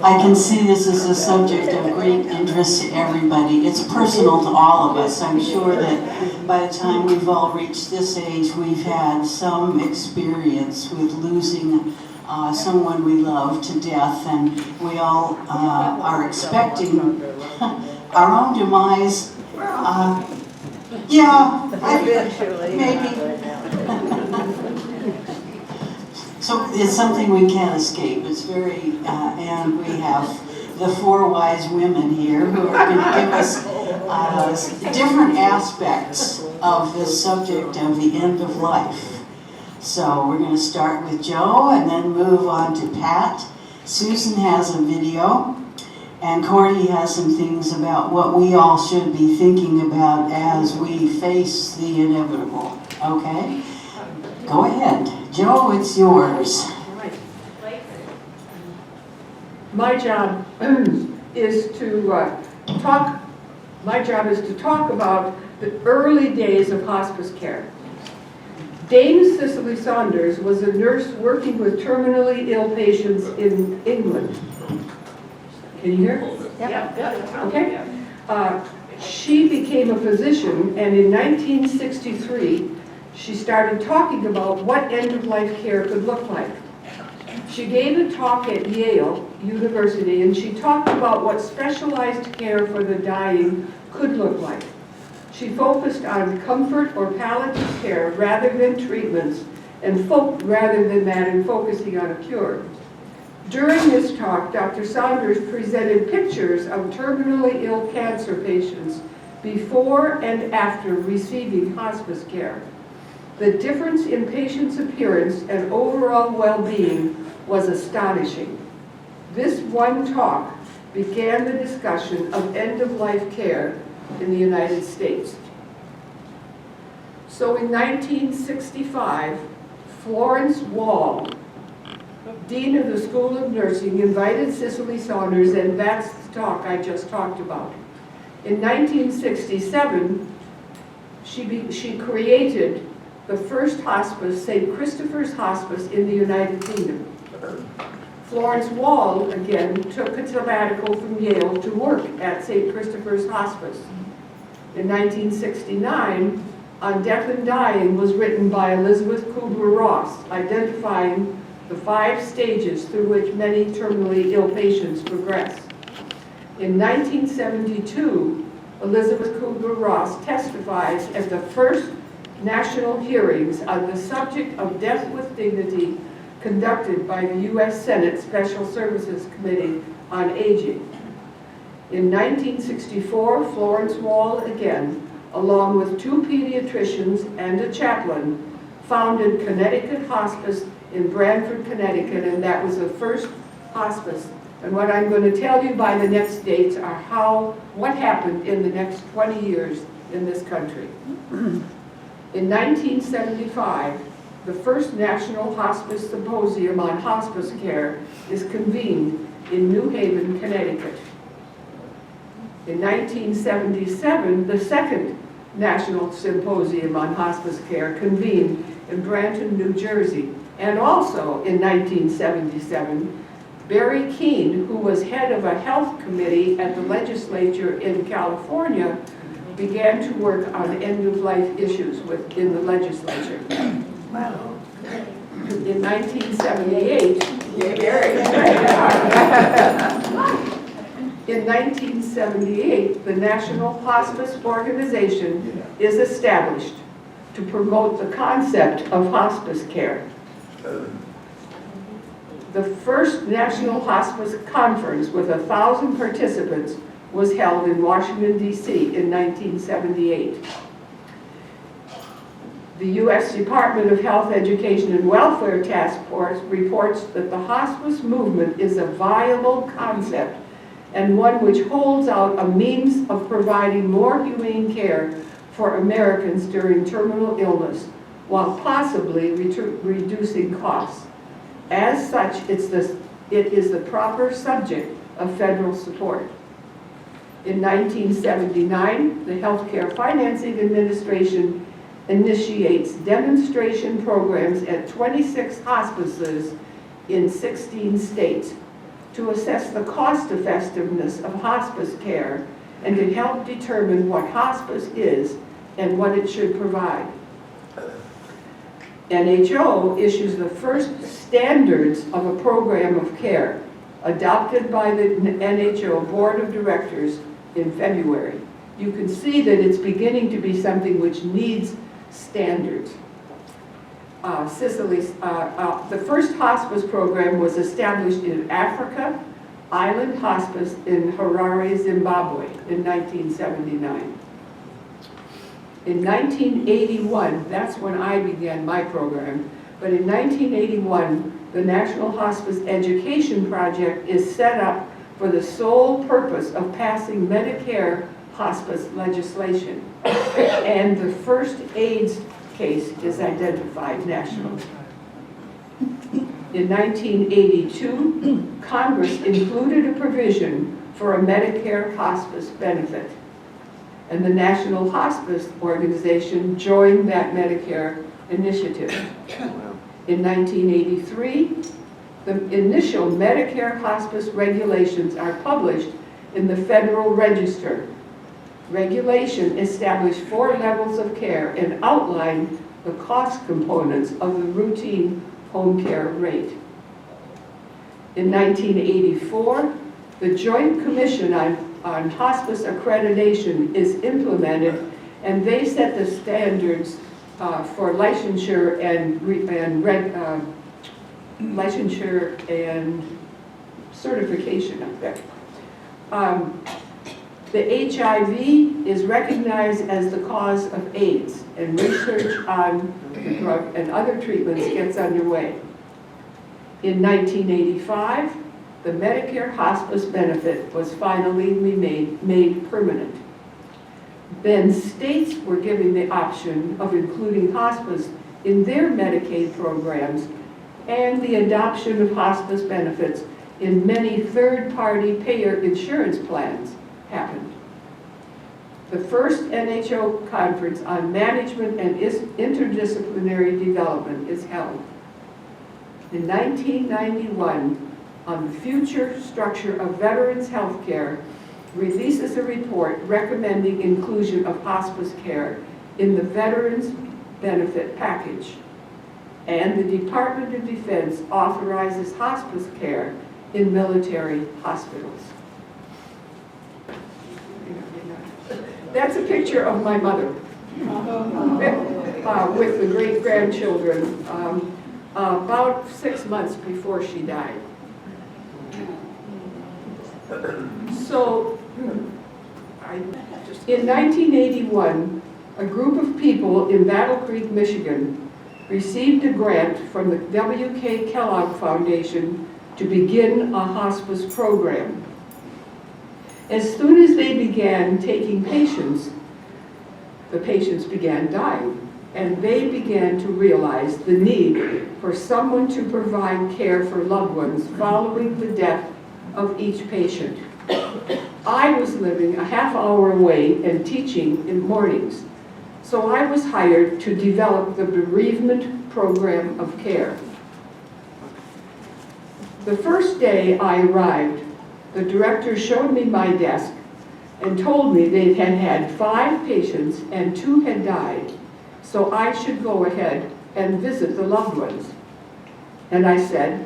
I can see this is a subject of great interest to everybody. It's personal to all of us. I'm sure that by the time we've all reached this age, we've had some experience with losing someone we love to death, and we all are expecting our own demise. Maybe. So it's something we can't escape. It's very, and we have the four wise women here who are going to give us different aspects of this subject of the end of life. So we're going to start with Joe and then move on to Pat. Susan has a video, and Cordie has some things about what we all should be thinking about as we face the inevitable. Okay? Go ahead. Joe, it's yours. My job is to talk about the early days of hospice care. Dame Cicely Saunders was a nurse working with terminally ill patients in England. Can you hear? Yep. Okay. She became a physician, and in 1963, she started talking about what end-of-life care could look like. She gave a talk at Yale University, and she talked about what specialized care for the dying could look like. She focused on comfort or palliative care rather than treatments, and rather than that, and focusing on a cure. During this talk, Dr. Saunders presented pictures of terminally ill cancer patients before and after receiving hospice care. The difference in patients' appearance and overall well-being was astonishing. This one talk began the discussion of end-of-life care in the United States. So in 1965, Florence Wall, Dean of the School of Nursing, invited Cicely Saunders, and that's the talk I just talked about. In 1967, she created the first hospice, St. Christopher's Hospice, in the United Kingdom. Florence Wall, again, took a sabbatical from Yale to work at St. Christopher's Hospice. In 1969, On Death and Dying was written by Elizabeth Kubler-Ross, identifying the 5 stages through which many terminally ill patients progress. In 1972, Elizabeth Kubler-Ross testifies at the first national hearings on the subject of death with dignity conducted by the U.S. Senate Special Services Committee on Aging. In 1964, Florence Wall again, along with 2 pediatricians and a chaplain, founded Connecticut Hospice in Branford, Connecticut, and that was the first hospice. And what I'm going to tell you by the next dates are what happened in the next 20 years in this country. In 1975, the first National Hospice Symposium on Hospice Care is convened in New Haven, Connecticut. In 1977, the second National Symposium on Hospice Care convened in Branton, New Jersey. And also in 1977, Barry Keene, who was head of a health committee at the legislature in California, began to work on end-of-life issues in the legislature. Wow. In 1978, in 1978, the National Hospice Organization is established to promote the concept of hospice care. The first National Hospice Conference with 1,000 participants was held in Washington, D.C. in 1978. The U.S. Department of Health, Education, and Welfare Task Force reports that the hospice movement is a viable concept and one which holds out a means of providing more humane care for Americans during terminal illness, while possibly reducing costs. As such, it is the proper subject of federal support. In 1979, the Healthcare Financing Administration initiates demonstration programs at 26 hospices in 16 states to assess the cost effectiveness of hospice care and to help determine what hospice is and what it should provide. NHO issues the first standards of a program of care adopted by the NHO Board of Directors in February. You can see that it's beginning to be something which needs standards. The first hospice program was established in Africa, Island Hospice in Harare, Zimbabwe in 1979. In 1981, that's when I began my program, but in 1981, the National Hospice Education Project is set up for the sole purpose of passing Medicare hospice legislation. And the first AIDS case is identified nationally. In 1982, Congress included a provision for a Medicare hospice benefit. And the National Hospice Organization joined that Medicare initiative. In 1983, the initial Medicare hospice regulations are published in the Federal Register. Regulation established 4 levels of care and outlined the cost components of the routine home care rate. In 1984, the Joint Commission on Hospice Accreditation is implemented, and they set the standards for licensure and licensure and certification of that. The HIV is recognized as the cause of AIDS, and research on the drug and other treatments gets underway. In 1985, the Medicare hospice benefit was finally made permanent. Then states were given the option of including hospice in their Medicaid programs, and the adoption of hospice benefits in many third-party payer insurance plans happened. The first NHO conference on management and interdisciplinary development is held. In 1991, on the future structure of veterans' health care, releases a report recommending inclusion of hospice care in the Veterans Benefit Package. And the Department of Defense authorizes hospice care in military hospitals. That's a picture of my mother with the great-grandchildren about 6 months before she died. So, in 1981, a group of people in Battle Creek, Michigan, received a grant from the W.K. Kellogg Foundation to begin a hospice program. As soon as they began taking patients, the patients began dying, and they began to realize the need for someone to provide care for loved ones following the death of each patient. I was living a half-hour away and teaching in mornings, so I was hired to develop the bereavement program of care. The first day I arrived, the director showed me my desk and told me they had had 5 patients and 2 had died, so I should go ahead and visit the loved ones. And I said,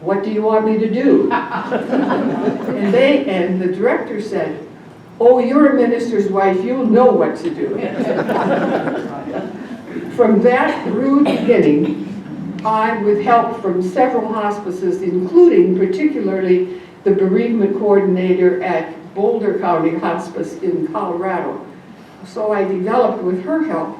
"What do you want me to do?" and the director said, "Oh, you're a minister's wife, you'll know what to do." From that rude beginning, I, with help from several hospices, including particularly the bereavement coordinator at Boulder County Hospice in Colorado. So I developed, with her help,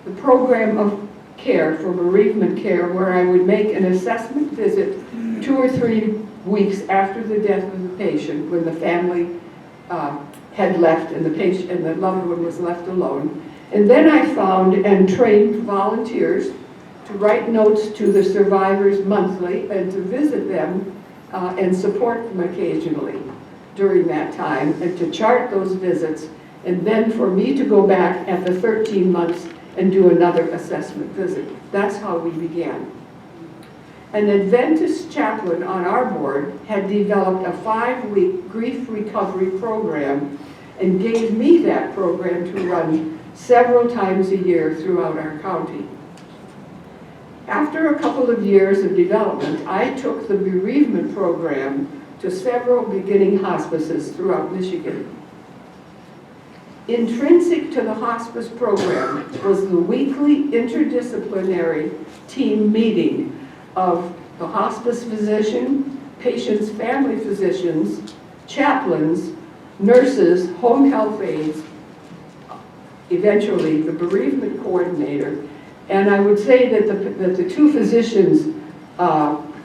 the program of care for bereavement care, where I would make an assessment visit 2 or 3 weeks after the death of the patient, when the family had left and the patient and the loved one was left alone. And then I found and trained volunteers to write notes to the survivors monthly and to visit them and support them occasionally during that time, and to chart those visits, and then for me to go back after 13 months and do another assessment visit. That's how we began. An Adventist chaplain on our board had developed a 5-week grief recovery program and gave me that program to run several times a year throughout our county. After a couple of years of development, I took the bereavement program to several beginning hospices throughout Michigan. Intrinsic to the hospice program was the weekly interdisciplinary team meeting of the hospice physician, patients' family physicians, chaplains, nurses, home health aides, eventually the bereavement coordinator. And I would say that the two physicians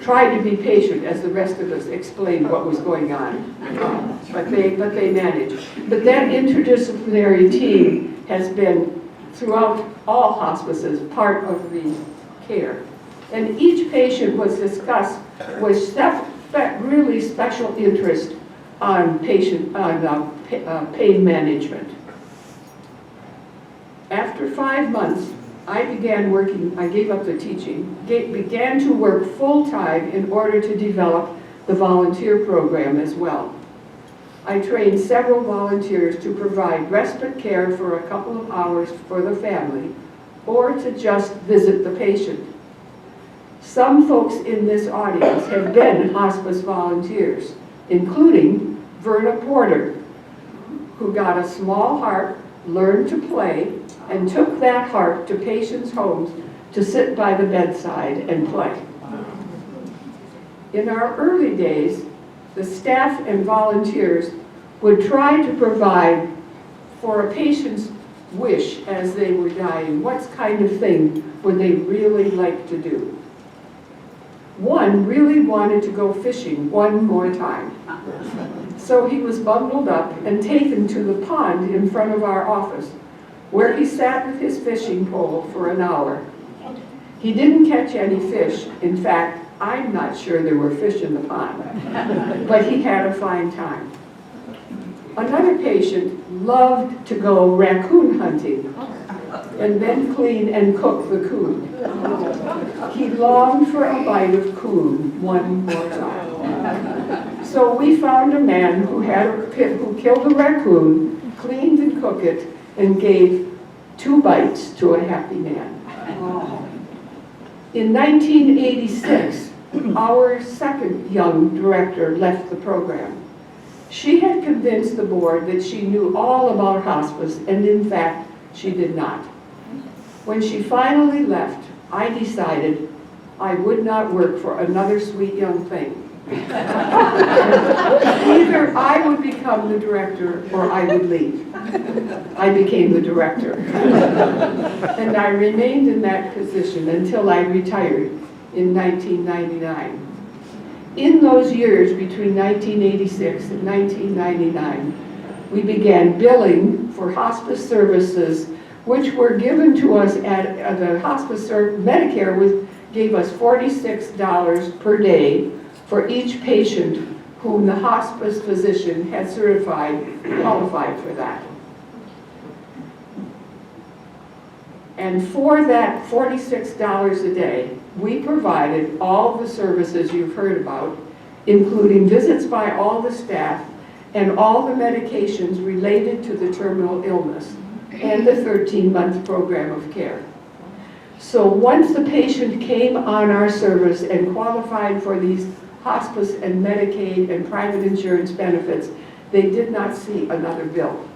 tried to be patient as the rest of us explained what was going on, but they managed. But that interdisciplinary team has been throughout all hospices part of the care. And each patient was discussed with really special interest on pain management. After 5 months, I gave up the teaching, began to work full-time in order to develop the volunteer program as well. I trained several volunteers to provide respite care for a couple of hours for the family, or to just visit the patient. Some folks in this audience have been hospice volunteers, including Verna Porter, who got a small harp, learned to play, and took that harp to patients' homes to sit by the bedside and play. In our early days, the staff and volunteers would try to provide for a patient's wish as they were dying. What kind of thing would they really like to do? One really wanted to go fishing one more time. So he was bundled up and taken to the pond in front of our office, where he sat with his fishing pole for an hour. He didn't catch any fish. In fact, I'm not sure there were fish in the pond, but he had a fine time. Another patient loved to go raccoon hunting and then clean and cook the coon. He longed for a bite of coon one more time. So we found a man who killed a raccoon, cleaned and cooked it, and gave 2 bites to a happy man. In 1986, our second young director left the program. She had convinced the board that she knew all about hospice, and in fact, she did not. When she finally left, I decided I would not work for another sweet young thing. Either I would become the director or I would leave. I became the director. And I remained in that position until I retired in 1999. In those years between 1986 and 1999, we began billing for hospice services which were given to us at the hospice Medicare gave us $46 per day for each patient whom the hospice physician had qualified for that. And for that $46 a day, we provided all the services you've heard about, including visits by all the staff and all the medications related to the terminal illness and the 13-month program of care. So once the patient came on our service and qualified for these hospice and Medicaid and private insurance benefits, they did not see another bill.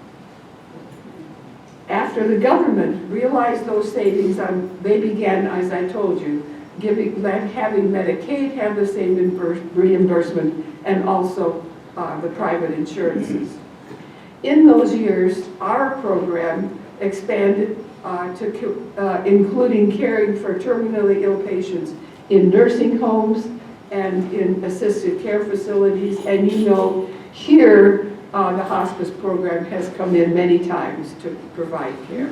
After the government realized those savings, they began, as I told you, having Medicaid have the same reimbursement and also the private insurances. In those years, our program expanded including caring for terminally ill patients in nursing homes and in assisted care facilities. And you know, here the hospice program has come in many times to provide care.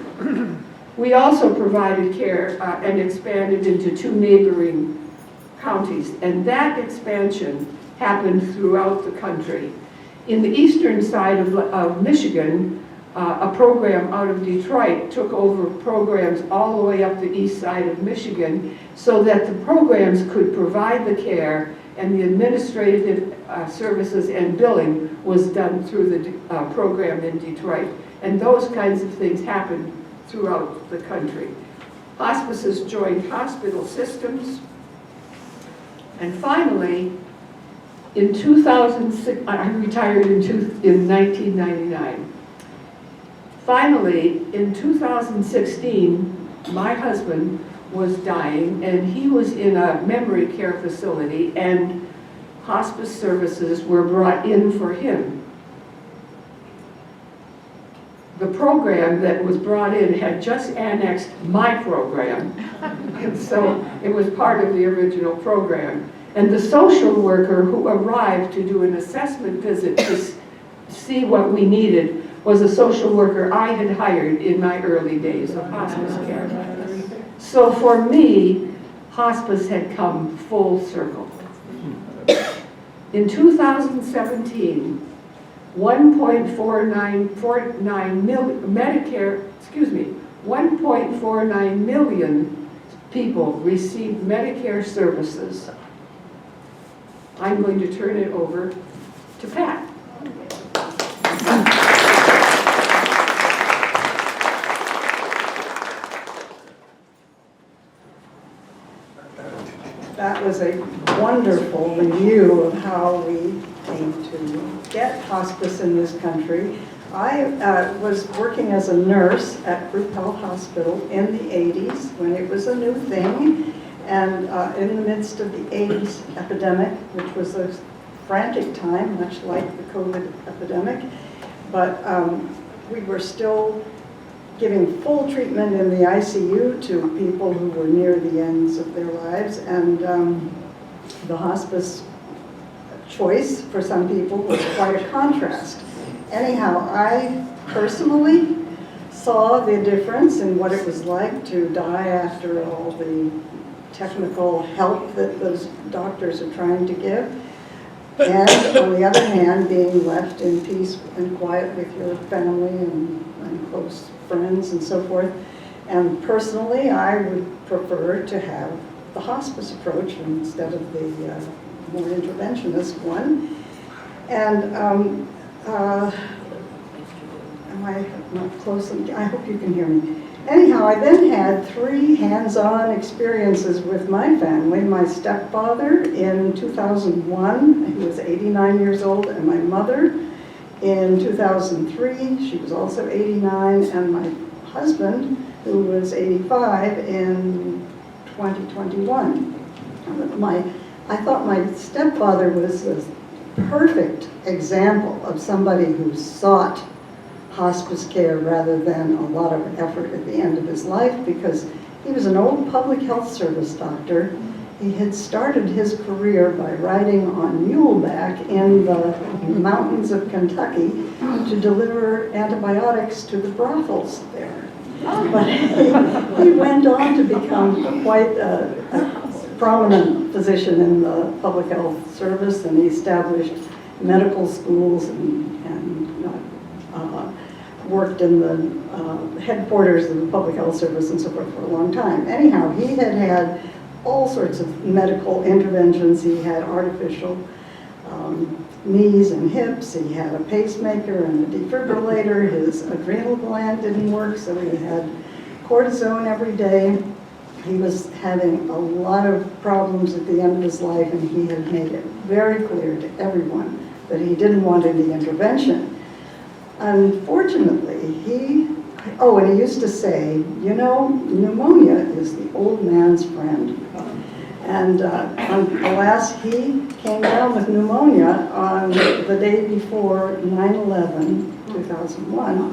We also provided care and expanded into 2 neighboring counties, and that expansion happened throughout the country. In the eastern side of Michigan, a program out of Detroit took over programs all the way up the east side of Michigan so that the programs could provide the care and the administrative services and billing was done through the program in Detroit. And those kinds of things happened throughout the country. Hospices joined hospital systems. And finally, in 2006, I retired in 1999. Finally, in 2016, my husband was dying, and he was in a memory care facility, and hospice services were brought in for him. The program that was brought in had just annexed my program, and so it was part of the original program. And the social worker who arrived to do an assessment visit to see what we needed was a social worker I had hired in my early days of hospice care. So for me, hospice had come full circle. In 2017, 1.49 million people received Medicare services. I'm going to turn it over to Pat. That was a wonderful review of how we came to get hospice in this country. I was working as a nurse at Group Health Hospital in the 80s when it was a new thing, and in the midst of the AIDS epidemic, which was a frantic time, much like the COVID epidemic, but we were still giving full treatment in the ICU to people who were near the ends of their lives, and the hospice choice for some people was quite a contrast. Anyhow, I personally saw the difference in what it was like to die after all the technical help that those doctors are trying to give, and on the other hand, being left in peace and quiet with your family and close friends and so forth. And personally, I would prefer to have the hospice approach instead of the more interventionist one. And am I not close? I hope you can hear me. Anyhow, I then had 3 hands-on experiences with my family. My stepfather in 2001, he was 89 years old, and my mother in 2003, she was also 89, and my husband, who was 85, in 2021. I thought my stepfather was a perfect example of somebody who sought hospice care rather than a lot of effort at the end of his life, because he was an old public health service doctor. He had started his career by riding on muleback in the mountains of Kentucky to deliver antibiotics to the brothels there. But he went on to become quite a prominent physician in the public health service, and he established medical schools and worked in the headquarters of the public health service and so forth for a long time. Anyhow, he had all sorts of medical interventions. He had artificial knees and hips. He had a pacemaker and a defibrillator. His adrenal gland didn't work, so he had cortisone every day. He was having a lot of problems at the end of his life, and he had made it very clear to everyone that he didn't want any intervention. Unfortunately, and he used to say, you know, pneumonia is the old man's friend. And alas, he came down with pneumonia on the day before 9/11, 2001.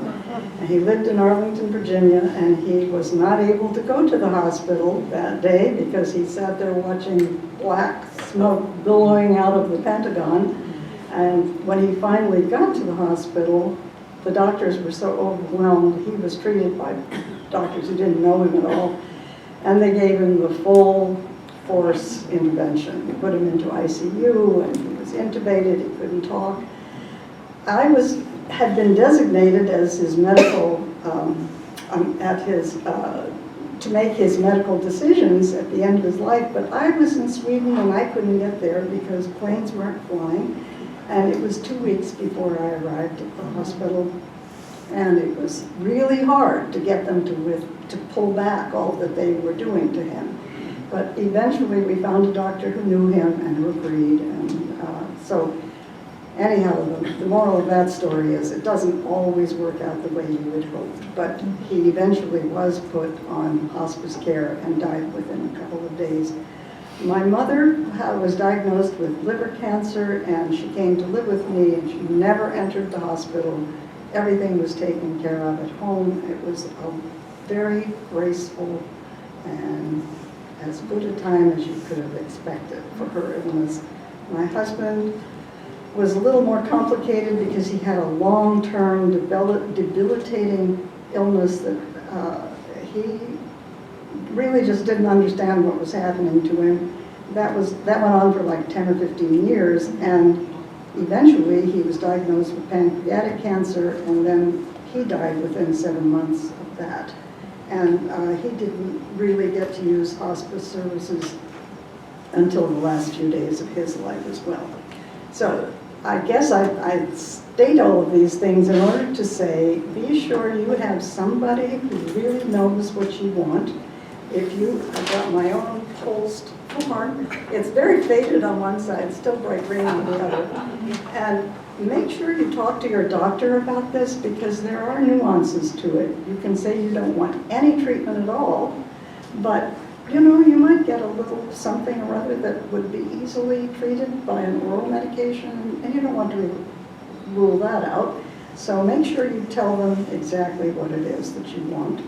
And he lived in Arlington, Virginia, and he was not able to go to the hospital that day because he sat there watching black smoke billowing out of the Pentagon. And when he finally got to the hospital, the doctors were so overwhelmed. He was treated by doctors who didn't know him at all, and they gave him the full force intervention. They put him into ICU, and he was intubated. He couldn't talk. I was had been designated as his medical, to make his medical decisions at the end of his life, but I was in Sweden and I couldn't get there because planes weren't flying, and it was 2 weeks before I arrived at the hospital, and it was really hard to get them to pull back all that they were doing to him. But eventually we found a doctor who knew him and who agreed, and so anyhow, the moral of that story is it doesn't always work out the way you would hope, but he eventually was put on hospice care and died within a couple of days. My mother was diagnosed with liver cancer, and she came to live with me, and she never entered the hospital. Everything was taken care of at home. It was a very graceful and as good a time as you could have expected for her illness. My husband was a little more complicated because he had a long-term debilitating illness that he really just didn't understand what was happening to him. That went on for like 10 or 15 years, and eventually he was diagnosed with pancreatic cancer, and then he died within 7 months of that. And he didn't really get to use hospice services until the last few days of his life as well. So I guess I state all of these things in order to say, be sure you have somebody who really knows what you want. I've got my own Holst form. It's very faded on one side, still bright green on the other. And make sure you talk to your doctor about this, because there are nuances to it. You can say you don't want any treatment at all, but you might get a little something or other that would be easily treated by an oral medication, and you don't want to rule that out. So make sure you tell them exactly what it is that you want.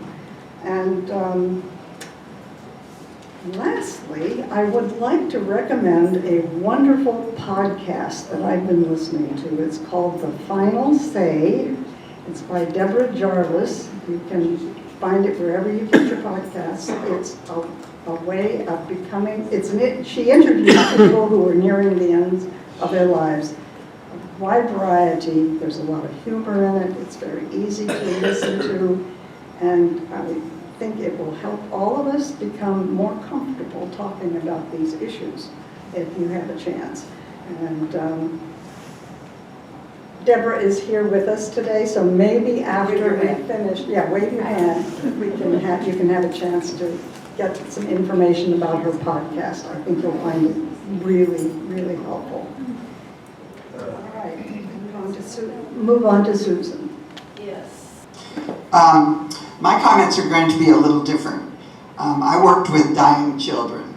And lastly, I would like to recommend a wonderful podcast that I've been listening to. It's called The Final Say. It's by Deborah Jarvis. You can find it wherever you get your podcasts. It's a way of becoming, she interviews people who are nearing the end of their lives. A wide variety. There's a lot of humor in it. It's very easy to listen to. And I think it will help all of us become more comfortable talking about these issues if you have a chance. And Deborah is here with us today, so maybe after we finish, wave your hand, you can have a chance to get some information about her podcast. I think you'll find it really, really helpful. All right, move on to Susan. Yes. My comments are going to be a little different. I worked with dying children,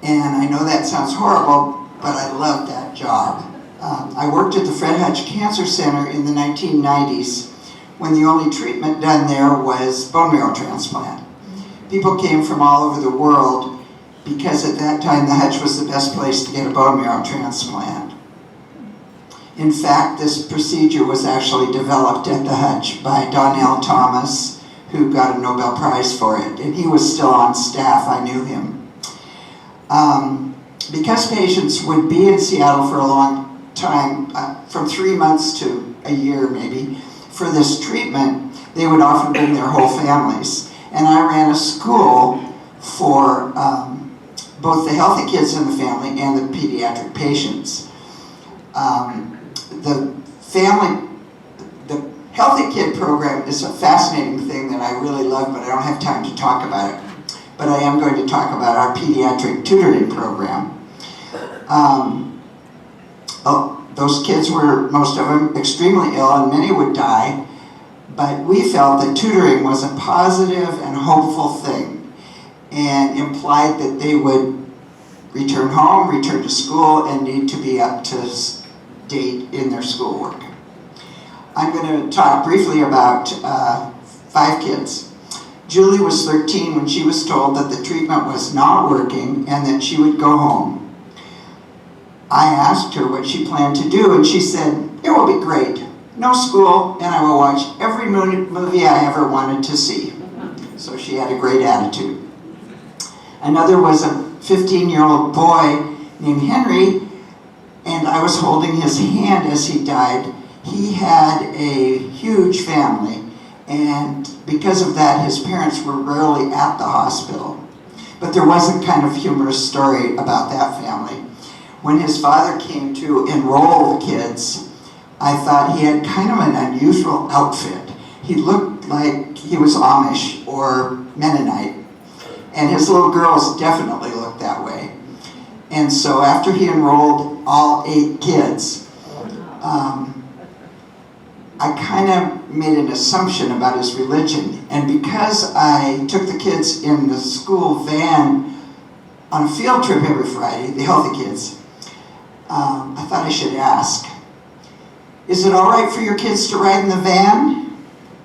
and I know that sounds horrible, but I loved that job. I worked at the Fred Hutch Cancer Center in the 1990s when the only treatment done there was bone marrow transplant. People came from all over the world because at that time the Hutch was the best place to get a bone marrow transplant. In fact, this procedure was actually developed at the Hutch by Donnell Thomas, who got a Nobel Prize for it, and he was still on staff. I knew him. Because patients would be in Seattle for a long time, from 3 months to a year maybe, for this treatment, they would often bring their whole families. And I ran a school for both the healthy kids in the family and the pediatric patients. The Healthy Kid program is a fascinating thing that I really love, but I don't have time to talk about it. But I am going to talk about our pediatric tutoring program. Those kids were, most of them, extremely ill, and many would die. But we felt that tutoring was a positive and hopeful thing, and implied that they would return home, return to school, and need to be up to date in their schoolwork. I'm going to talk briefly about 5 kids. Julie was 13 when she was told that the treatment was not working and that she would go home. I asked her what she planned to do, and she said, "It will be great. No school, and I will watch every movie I ever wanted to see." So she had a great attitude. Another was a 15-year-old boy named Henry, and I was holding his hand as he died. He had a huge family, and because of that, his parents were rarely at the hospital. But there was a kind of humorous story about that family. When his father came to enroll the kids, I thought he had kind of an unusual outfit. He looked like he was Amish or Mennonite, and his little girls definitely looked that way. And so after he enrolled all 8 kids, I kind of made an assumption about his religion. And because I took the kids in the school van on a field trip every Friday, the healthy kids, I thought I should ask, "Is it all right for your kids to ride in the van?"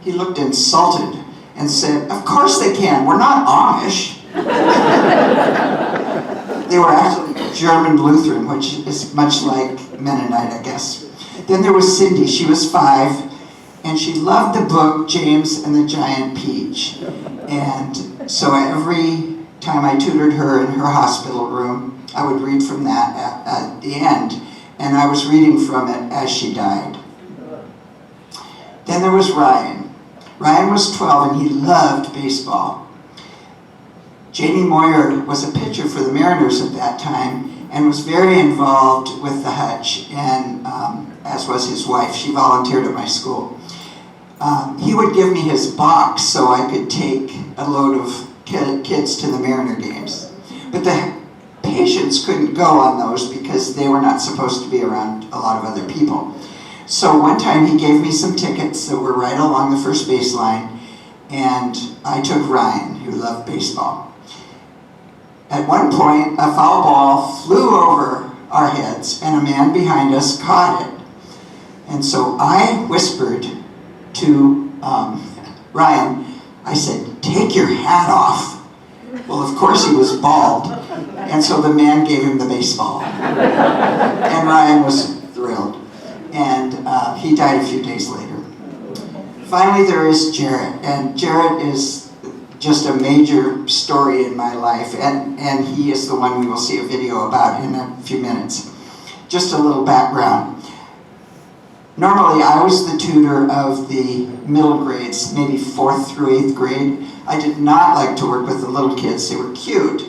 He looked insulted and said, "Of course they can, we're not Amish." They were actually German Lutheran, which is much like Mennonite, I guess. Then there was Cindy. She was 5, and she loved the book James and the Giant Peach. And so every time I tutored her in her hospital room, I would read from that at the end, and I was reading from it as she died. Then there was Ryan. Ryan was 12, and he loved baseball. Janie Moyer was a pitcher for the Mariners at that time and was very involved with the Hutch, and as was his wife. She volunteered at my school. He would give me his box so I could take a load of kids to the Mariner games. But the patients couldn't go on those because they were not supposed to be around a lot of other people. So one time he gave me some tickets that were right along the first baseline, and I took Ryan, who loved baseball. At one point, a foul ball flew over our heads, and a man behind us caught it. And so I whispered to Ryan, I said, "Take your hat off." Well, of course he was bald, and so the man gave him the baseball. And Ryan was thrilled, and he died a few days later. Finally, there is Jarrett, and Jarrett is just a major story in my life, and he is the one we will see a video about in a few minutes. Just a little background. Normally, I was the tutor of the middle grades, maybe 4th through 8th grade. I did not like to work with the little kids. They were cute,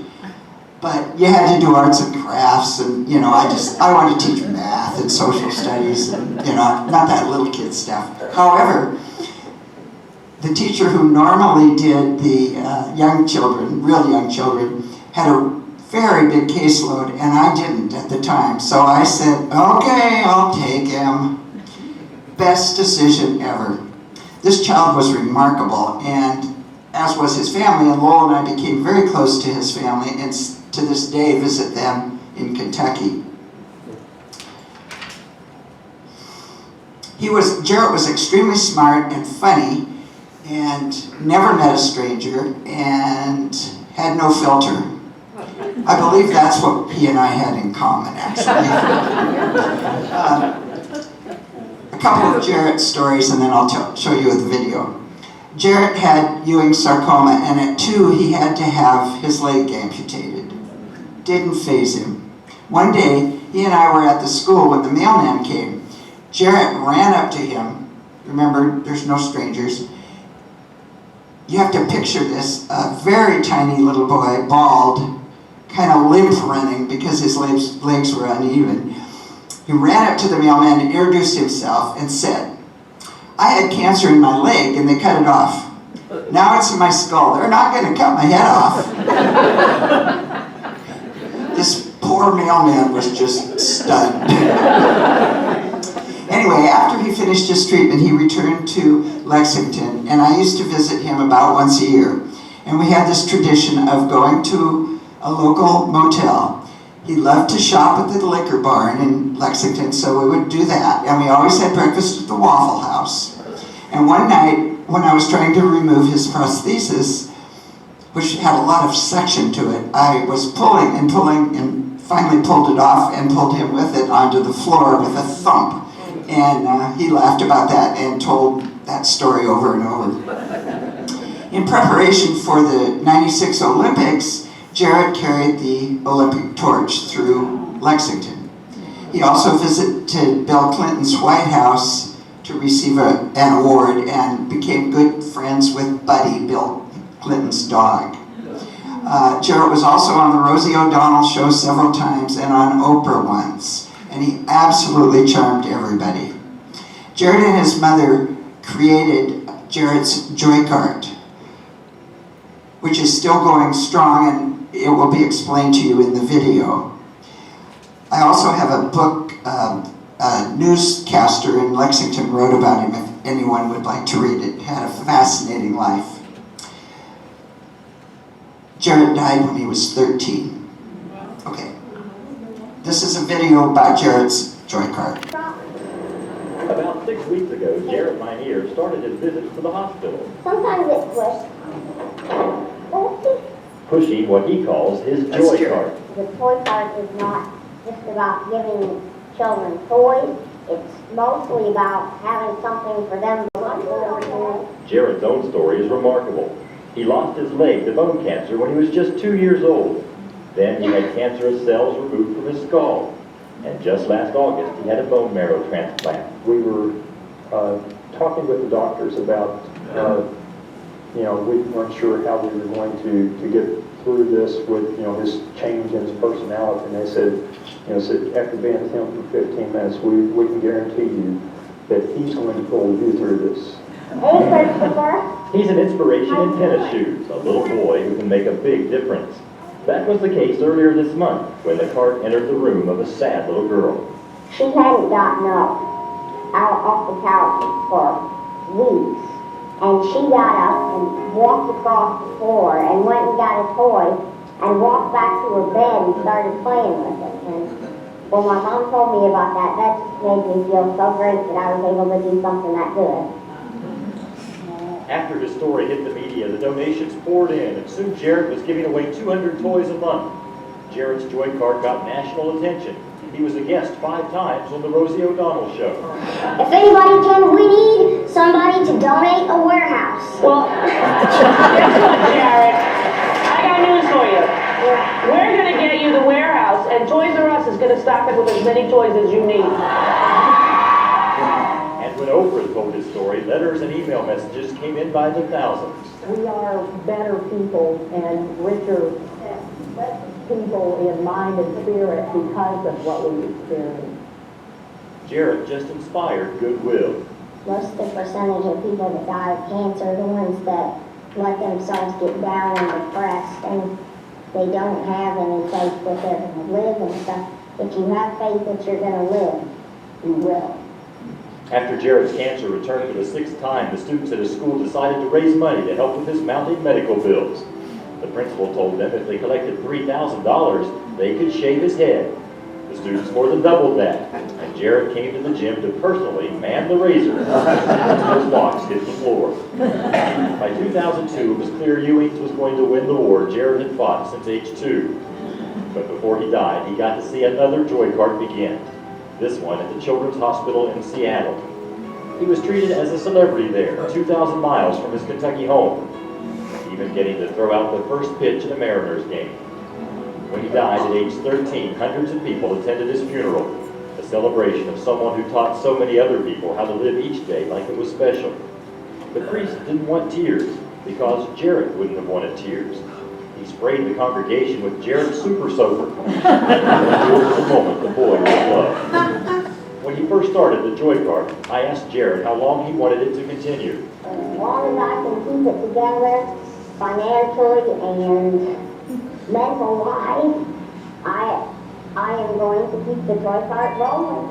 but you had to do arts and crafts, and I wanted to teach math and social studies, and not that little kid stuff. However, the teacher who normally did the young children, real young children, had a very big caseload, and I didn't at the time. So I said, "Okay, I'll take him." Best decision ever. This child was remarkable, and as was his family, and Lowell and I became very close to his family, and to this day visit them in Kentucky. Jarrett was extremely smart and funny, and never met a stranger, and had no filter. I believe that's what he and I had in common, actually. A couple of Jarrett stories, and then I'll show you the video. Jarrett had Ewing sarcoma, and at 2 he had to have his leg amputated. Didn't faze him. One day, he and I were at the school when the mailman came. Jarrett ran up to him. Remember, there's no strangers. You have to picture this, a very tiny little boy, bald, kind of limp running because his legs were uneven. He ran up to the mailman and introduced himself and said, "I had cancer in my leg and they cut it off. Now it's in my skull. They're not going to cut my head off." This poor mailman was just stunned. Anyway, after he finished his treatment, he returned to Lexington, and I used to visit him about once a year. And we had this tradition of going to a local motel. He loved to shop at the liquor barn in Lexington, so we would do that. And we always had breakfast at the Waffle House. And one night, when I was trying to remove his prosthesis, which had a lot of suction to it, I was pulling and finally pulled it off and pulled him with it onto the floor with a thump. And he laughed about that and told that story over and over. In preparation for the '96 Olympics, Jarrett carried the Olympic torch through Lexington. He also visited Bill Clinton's White House to receive an award and became good friends with Buddy, Bill Clinton's dog. Jarrett was also on the Rosie O'Donnell show several times and on Oprah once, and he absolutely charmed everybody. Jarrett and his mother created Jarrett's Joy Cart, which is still going strong, and it will be explained to you in the video. I also have a book, a newscaster in Lexington wrote about him if anyone would like to read it. He had a fascinating life. Jarrett died when he was 13. Okay. This is a video about Jarrett's Joy Cart. About 6 weeks ago, Jarrett Minear started his visits to the hospital. Sometimes it's Pushing what he calls his Joy Cart. The toy cart is not just about giving children toys. It's mostly about having something for them to look forward to. Jarrett's own story is remarkable. He lost his leg to bone cancer when he was just 2 years old. Then he had cancerous cells removed from his skull. And just last August, he had a bone marrow transplant. We were talking with the doctors about, we weren't sure how we were going to get through this with, his change in his personality. And they said, after being with him for 15 minutes, we can guarantee you that he's going to pull you through this. Hey, Christopher. He's an inspiration in tennis shoes, a little boy who can make a big difference. That was the case earlier this month when the cart entered the room of a sad little girl. She hadn't gotten up out off the couch for weeks. And she got up and walked across the floor and went and got a toy and walked back to her bed and started playing with it. And when my mom told me about that, that just made me feel so great that I was able to do something that good. After his story hit the media, the donations poured in, and soon Jarrett was giving away 200 toys a month. Jarrett's Joy Cart got national attention. He was a guest 5 times on the Rosie O'Donnell show. If anybody can, we need somebody to donate a warehouse. Well, guess what, Jarrett? I got news for you. We're going to get you the warehouse, and Toys R Us is going to stock it with as many toys as you need. And when Oprah told his story, letters and email messages came in by the thousands. We are better people and richer people in mind and spirit because of what we experience. Jarrett just inspired goodwill. Most of the percentage of people that die of cancer are the ones that let themselves get down and depressed, and they don't have any faith that they're going to live and stuff. If you have faith that you're going to live, you will. After Jarrett's cancer returned for the 6th time, the students at his school decided to raise money to help with his mounting medical bills. The principal told them if they collected $3,000, they could shave his head. The students more than doubled that, and Jarrett came to the gym to personally man the razor until his locks hit the floor. By 2002, it was clear Ewing's was going to win the war Jarrett had fought since age 2. But before he died, he got to see another Joy Cart begin. This one at the Children's Hospital in Seattle. He was treated as a celebrity there, 2,000 miles from his Kentucky home, even getting to throw out the first pitch at a Mariners game. When he died at age 13, hundreds of people attended his funeral, a celebration of someone who taught so many other people how to live each day like it was special. The priest didn't want tears because Jarrett wouldn't have wanted tears. He sprayed the congregation with Jarrett's Super Soaker. It was the moment the boy was loved. When he first started the Joy Cart, I asked Jarrett how long he wanted it to continue. As long as I can keep it together financially and mental-wise, I am going to keep the Joy Cart rolling.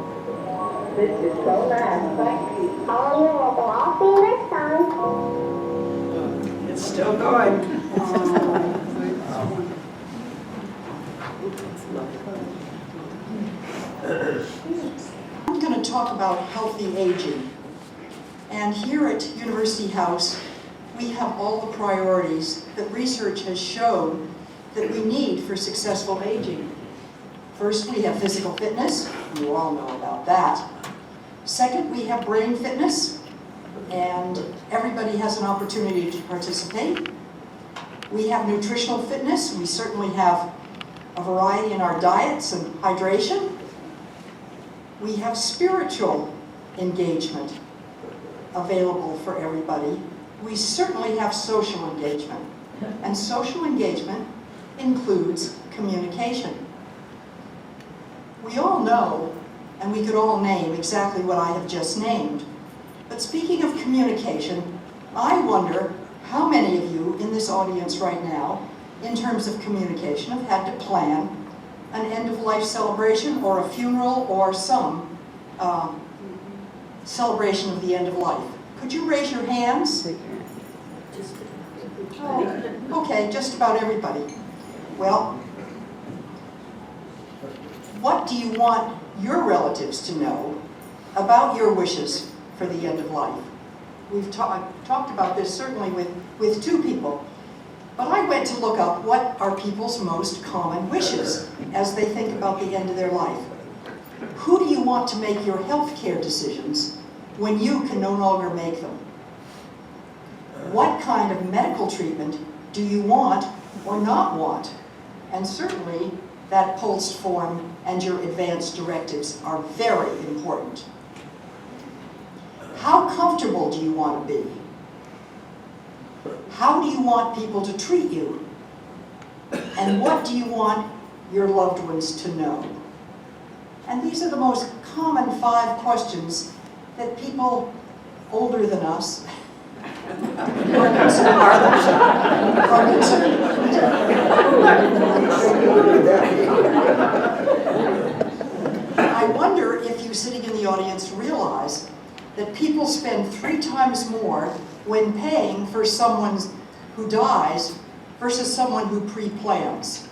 This is so nice. Thank you. Oh, you're welcome. I'll see you next time. It's still going. I'm going to talk about healthy aging. And here at University House, we have all the priorities that research has shown that we need for successful aging. First, we have physical fitness. You all know about that. Second, we have brain fitness, and everybody has an opportunity to participate. We have nutritional fitness. We certainly have a variety in our diets and hydration. We have spiritual engagement. available for everybody, we certainly have social engagement. And social engagement includes communication. We all know, and we could all name exactly what I have just named. But speaking of communication, I wonder how many of you in this audience right now, in terms of communication, have had to plan an end-of-life celebration or a funeral or some celebration of the end of life. Could you raise your hands? Oh, okay, just about everybody. Well, what do you want your relatives to know about your wishes for the end of life? We've talked about this certainly with two people, but I went to look up what are people's most common wishes as they think about the end of their life. Who do you want to make your health care decisions when you can no longer make them? What kind of medical treatment do you want or not want? And certainly that pulsed form and your advance directives are very important. How comfortable do you want to be? How do you want people to treat you? And what do you want your loved ones to know? And these are the most common 5 questions that people older than us are concerned. I wonder if you sitting in the audience realize that people spend 3 times more when paying for someone who dies versus someone who pre-plans.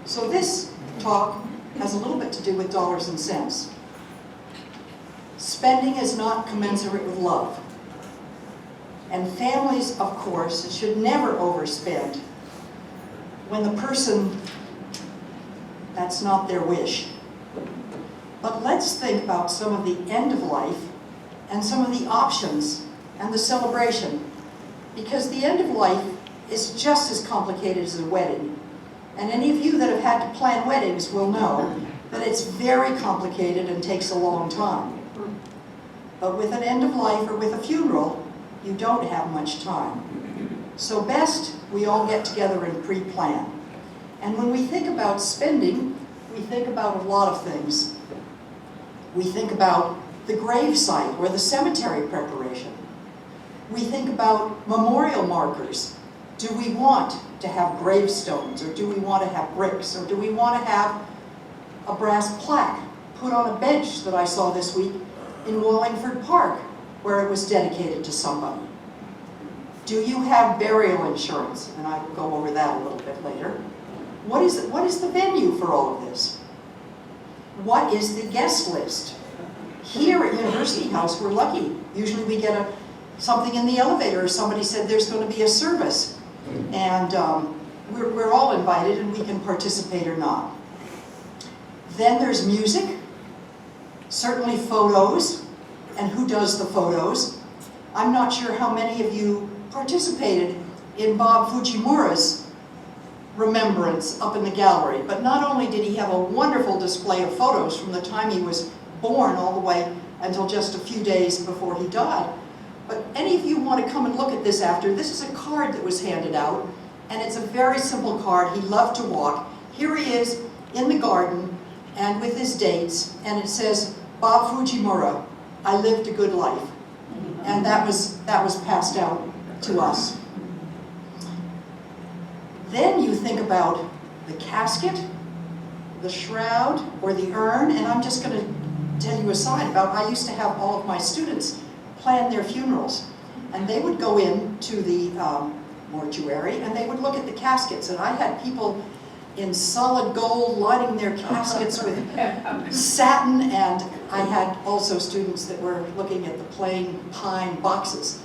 So this talk has a little bit to do with dollars and cents. Spending is not commensurate with love. And families, of course, should never overspend when the person, that's not their wish. But let's think about some of the end of life and some of the options and the celebration. Because the end of life is just as complicated as a wedding. And any of you that have had to plan weddings will know that it's very complicated and takes a long time. But with an end of life or with a funeral, you don't have much time. So best we all get together and pre-plan. And when we think about spending, we think about a lot of things. We think about the grave site or the cemetery preparation. We think about memorial markers. Do we want to have gravestones, or do we want to have bricks, or do we want to have a brass plaque put on a bench that I saw this week in Wallingford Park where it was dedicated to somebody? Do you have burial insurance? And I will go over that a little bit later. What is the venue for all of this? What is the guest list? Here at University House, we're lucky. Usually we get something in the elevator, or somebody said there's going to be a service. And we're all invited, and we can participate or not. Then there's music, certainly photos, and who does the photos. I'm not sure how many of you participated in Bob Fujimura's remembrance up in the gallery, but not only did he have a wonderful display of photos from the time he was born all the way until just a few days before he died, but any of you want to come and look at this after, this is a card that was handed out, and it's a very simple card. He loved to walk. Here he is in the garden, and with his dates, and it says, Bob Fujimura, I lived a good life. And that was passed out to us. Then you think about the casket, the shroud, or the urn, and I'm just going to tell you a side about, I used to have all of my students plan their funerals, and they would go into the mortuary and they would look at the caskets, and I had people in solid gold lining their caskets with satin, and I had also students that were looking at the plain pine boxes.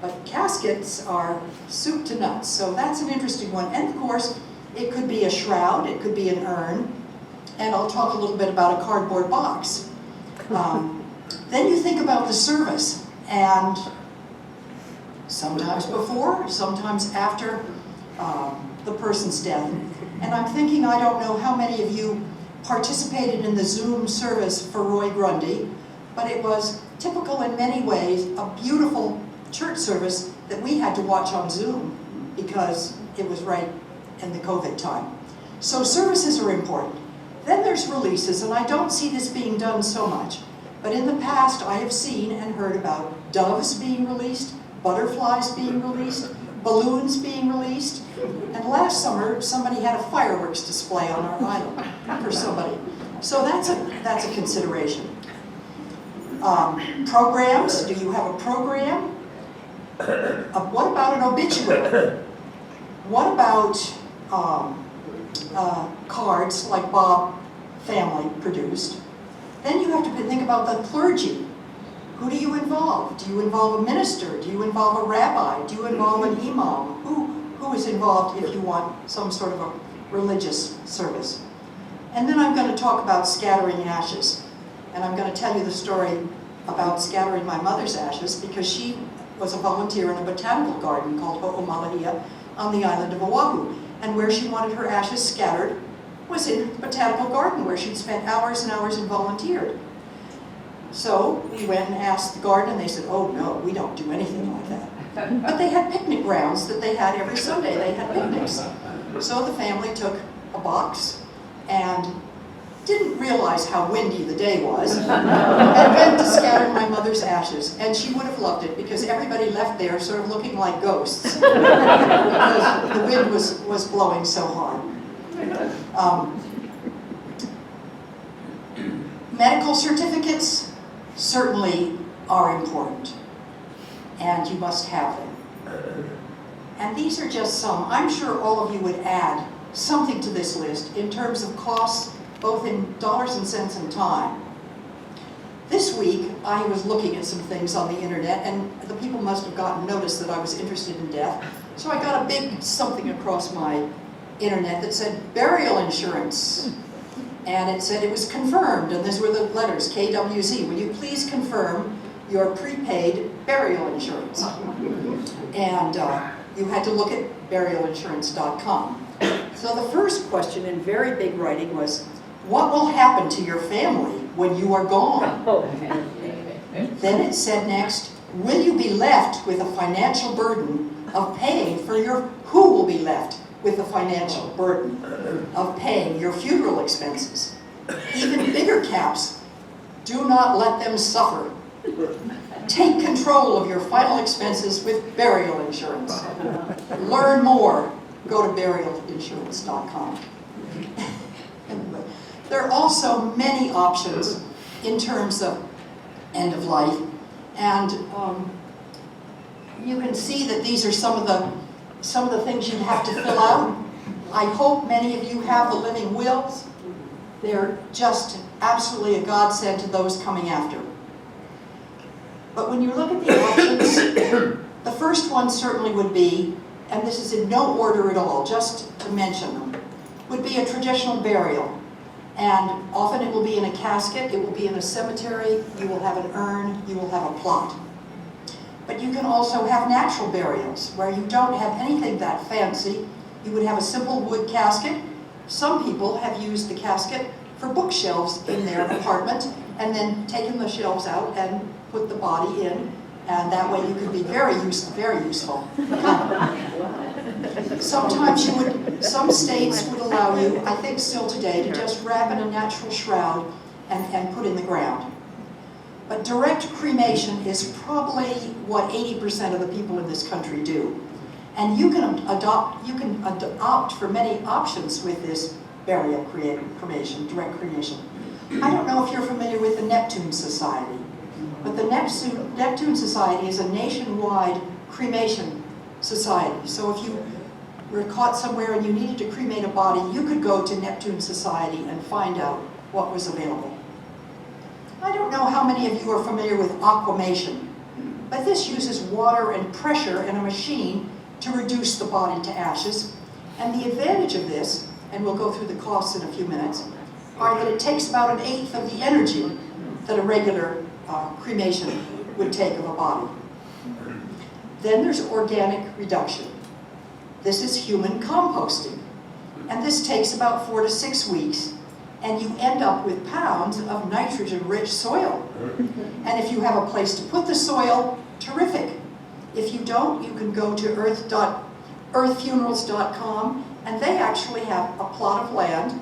But caskets are soup to nuts, so that's an interesting one. And of course, it could be a shroud, it could be an urn, and I'll talk a little bit about a cardboard box. Then you think about the service, and sometimes before, sometimes after the person's death. And I'm thinking, I don't know how many of you participated in the Zoom service for Roy Grundy, but it was typical in many ways, a beautiful church service that we had to watch on Zoom because it was right in the COVID time. So services are important. Then there's releases, and I don't see this being done so much. But in the past, I have seen and heard about doves being released, butterflies being released, balloons being released. And last summer, somebody had a fireworks display on our island for somebody. So that's a consideration. Programs, do you have a program? What about an obituary? What about cards like Bob family produced? Then you have to think about the clergy. Who do you involve? Do you involve a minister? Do you involve a rabbi? Do you involve an imam? Who is involved if you want some sort of a religious service? And then I'm going to talk about scattering ashes. And I'm going to tell you the story about scattering my mother's ashes because she was a volunteer in a botanical garden called Ho'omalahia on the island of Oahu. And where she wanted her ashes scattered was in the botanical garden where she'd spent hours and hours and volunteered. So we went and asked the garden and they said, oh no, we don't do anything like that. But they had picnic grounds that they had every Sunday. They had picnics. So the family took a box and didn't realize how windy the day was and went to scatter my mother's ashes. And she would have loved it because everybody left there sort of looking like ghosts because the wind was blowing so hard. Medical certificates certainly are important, and you must have them. And these are just some. I'm sure all of you would add something to this list in terms of costs, both in dollars and cents and time. This week, I was looking at some things on the internet, and the people must have gotten notice that I was interested in death. So I got a big something across my internet that said burial insurance. And it said it was confirmed, and these were the letters, KWZ. Will you please confirm your prepaid burial insurance? And you had to look at burialinsurance.com. So the first question in very big writing was, what will happen to your family when you are gone? Then it said next, will you be left with a financial burden of paying for who will be left with the financial burden of paying your funeral expenses? Even bigger caps, do not let them suffer. Take control of your final expenses with burial insurance. Learn more, go to burialinsurance.com. There are also many options in terms of end of life, and you can see that these are some of the things you have to fill out. I hope many of you have the living wills. They're just absolutely a godsend to those coming after. But when you look at the options, the first one certainly would be, and this is in no order at all, just to mention them, would be a traditional burial. And often it will be in a casket, it will be in a cemetery, you will have an urn, you will have a plot. But you can also have natural burials, where you don't have anything that fancy. You would have a simple wood casket. Some people have used the casket for bookshelves in their apartment, and then taken the shelves out and put the body in, and that way you could be very useful. Sometimes some states would allow you, I think still today, to just wrap in a natural shroud and put in the ground. But direct cremation is probably what 80% of the people in this country do. And you can opt for many options with this burial cremation, direct cremation. I don't know if you're familiar with the Neptune Society, but the Neptune Society is a nationwide cremation society. So if you were caught somewhere and you needed to cremate a body, you could go to Neptune Society and find out what was available. I don't know how many of you are familiar with aquamation, but this uses water and pressure and a machine to reduce the body to ashes. And the advantage of this, and we'll go through the costs in a few minutes, are that it takes about 1/8 of the energy that a regular cremation would take of a body. Then there's organic reduction. This is human composting. And this takes about 4 to 6 weeks. and you end up with pounds of nitrogen-rich soil. And if you have a place to put the soil, terrific. If you don't, you can go to earthfunerals.com, and they actually have a plot of land,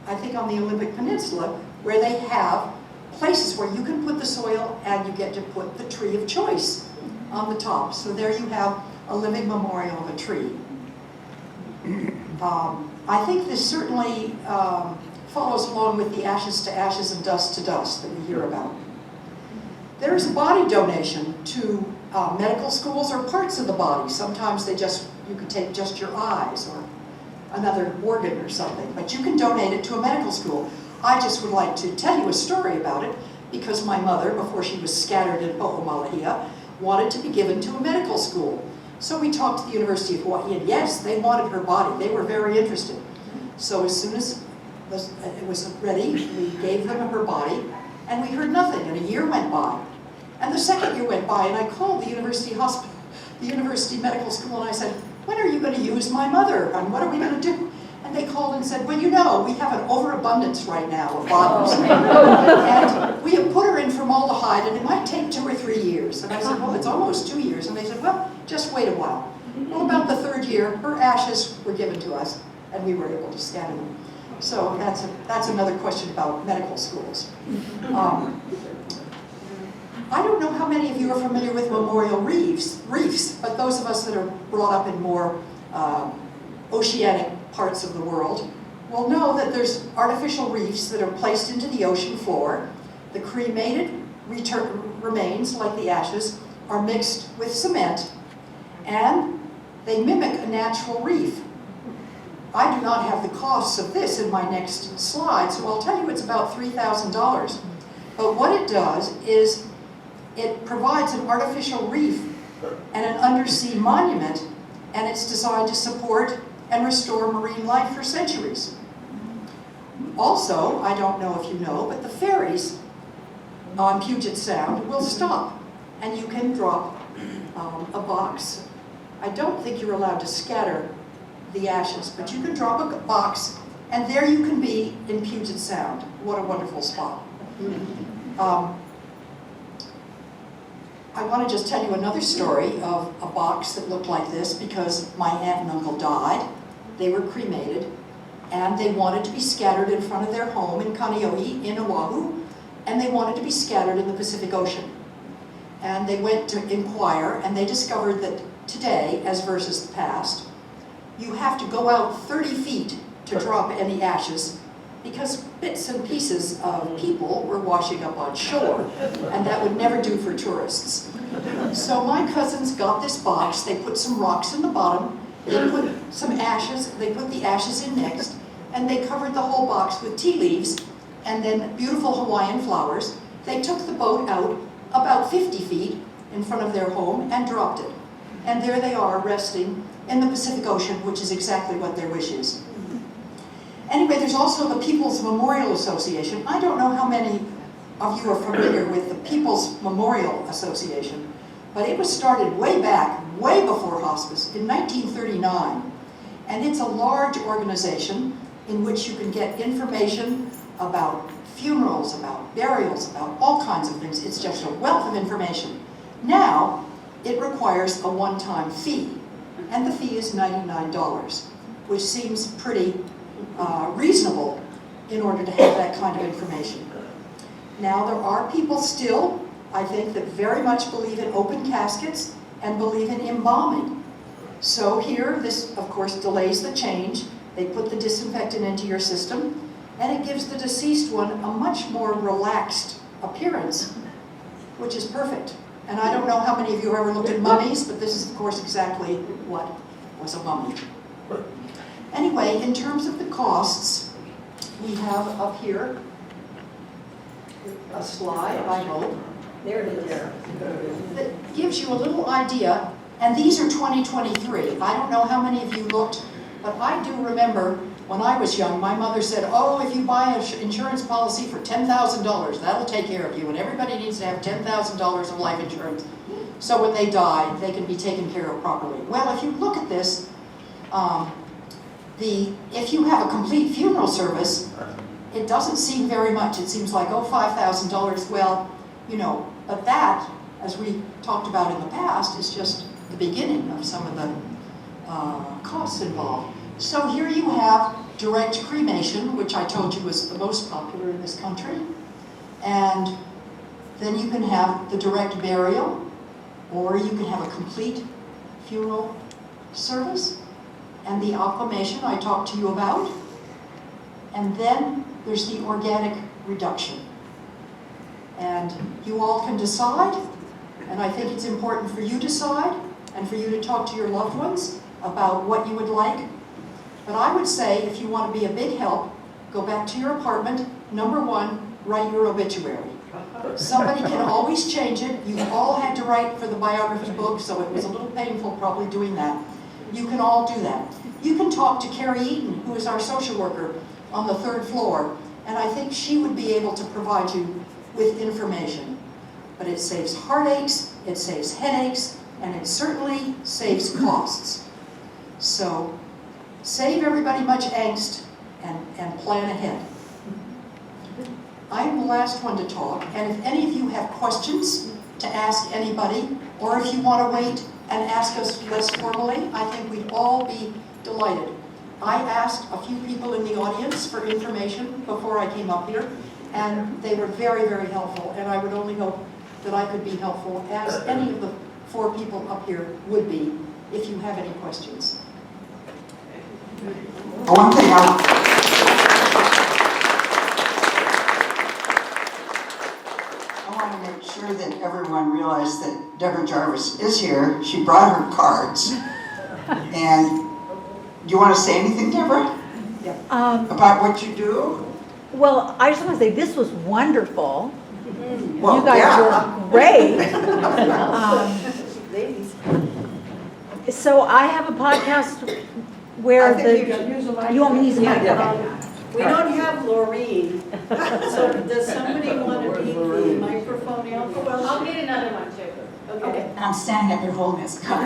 I think on the Olympic Peninsula, where they have places where you can put the soil and you get to put the tree of choice on the top. So there you have a living memorial of a tree. I think this certainly follows along with the ashes to ashes and dust to dust that we hear about. There is a body donation to medical schools or parts of the body. Sometimes you could take just your eyes or another organ or something, but you can donate it to a medical school. I just would like to tell you a story about it because my mother, before she was scattered in Ho'omalahia, wanted to be given to a medical school. So we talked to the University of Hawaii, and yes, they wanted her body. They were very interested. So as soon as it was ready, we gave them her body, and we heard nothing, and a year went by. And the second year went by, and I called the university hospital, the university medical school, and I said, when are you going to use my mother, and what are we going to do? And they called and said, well, you know, we have an overabundance right now of bodies. And we have put her in formaldehyde, and it might take 2 or 3 years. And I said, well, it's almost 2 years. And they said, well, just wait a while. Well, about the 3rd year, her ashes were given to us, and we were able to scatter them. So that's another question about medical schools. I don't know how many of you are familiar with memorial reefs, but those of us that are brought up in more oceanic parts of the world will know that there's artificial reefs that are placed into the ocean floor. The cremated remains, like the ashes, are mixed with cement, and they mimic a natural reef. I do not have the costs of this in my next slide, so I'll tell you it's about $3,000. But what it does is it provides an artificial reef and an undersea monument, and it's designed to support and restore marine life for centuries. Also, I don't know if you know, but the ferries on Puget Sound will stop, and you can drop a box. I don't think you're allowed to scatter the ashes, but you can drop a box, and there you can be in Puget Sound. What a wonderful spot. I want to just tell you another story of a box that looked like this because my aunt and uncle died. They were cremated, and they wanted to be scattered in front of their home in Kaneohe in Oahu, and they wanted to be scattered in the Pacific Ocean. And they went to inquire, and they discovered that today, as versus the past, you have to go out 30 feet to drop any ashes because bits and pieces of people were washing up on shore, and that would never do for tourists. So my cousins got this box, they put some rocks in the bottom, they put some ashes, they put the ashes in next, and they covered the whole box with tea leaves and then beautiful Hawaiian flowers. They took the boat out about 50 feet in front of their home and dropped it. And there they are resting in the Pacific Ocean, which is exactly what their wish is. Anyway, there's also the People's Memorial Association. I don't know how many of you are familiar with the People's Memorial Association, but it was started way back, way before hospice, in 1939. And it's a large organization in which you can get information about funerals, about burials, about all kinds of things. It's just a wealth of information. Now, it requires a one-time fee, and the fee is $99, which seems pretty reasonable in order to have that kind of information. Now, there are people still, I think, that very much believe in open caskets and believe in embalming. So here, this, of course, delays the change. They put the disinfectant into your system, and it gives the deceased one a much more relaxed appearance, which is perfect. And I don't know how many of you have ever looked at mummies, but this is, of course, exactly what was a mummy. Anyway, in terms of the costs, we have up here a slide, I hope. There it is. That gives you a little idea, and these are 2023. I don't know how many of you looked, but I do remember when I was young, my mother said, oh, if you buy an insurance policy for $10,000, that'll take care of you, and everybody needs to have $10,000 of life insurance. So when they die, they can be taken care of properly. Well, if you look at this, if you have a complete funeral service, it doesn't seem very much. It seems like, oh, $5,000, well, you know, but that, as we talked about in the past, is just the beginning of some of the costs involved. So here you have direct cremation, which I told you was the most popular in this country. And then you can have the direct burial, or you can have a complete funeral service, and the acclamation I talked to you about. And then there's the organic reduction. And you all can decide, and I think it's important for you to decide, and for you to talk to your loved ones about what you would like. But I would say, if you want to be a big help, go back to your apartment, number 1, write your obituary. Somebody can always change it. You all had to write for the biography book, so it was a little painful probably doing that. You can all do that. You can talk to Carrie Eaton, who is our social worker on the 3rd floor, and I think she would be able to provide you with information. But it saves heartaches, it saves headaches, and it certainly saves costs. So save everybody much angst and plan ahead. I'm the last one to talk, and if any of you have questions to ask anybody, or if you want to wait and ask us less formally, I think we'd all be delighted. I asked a few people in the audience for information before I came up here, and they were very, very helpful, and I would only hope that I could be helpful, as any of the 4 people up here would be, if you have any questions. One thing I want to make sure that everyone realized that Deborah Jarvis is here. She brought her cards. And do you want to say anything, Deborah? About what you do? Well, I just want to say this was wonderful. Well, you guys yeah. were great. So I have a podcast where you want me to use the microphone? We don't have Laureen, so does somebody want to be the microphone out? I'll get another one too. Okay. And I'm standing up here holding this cup.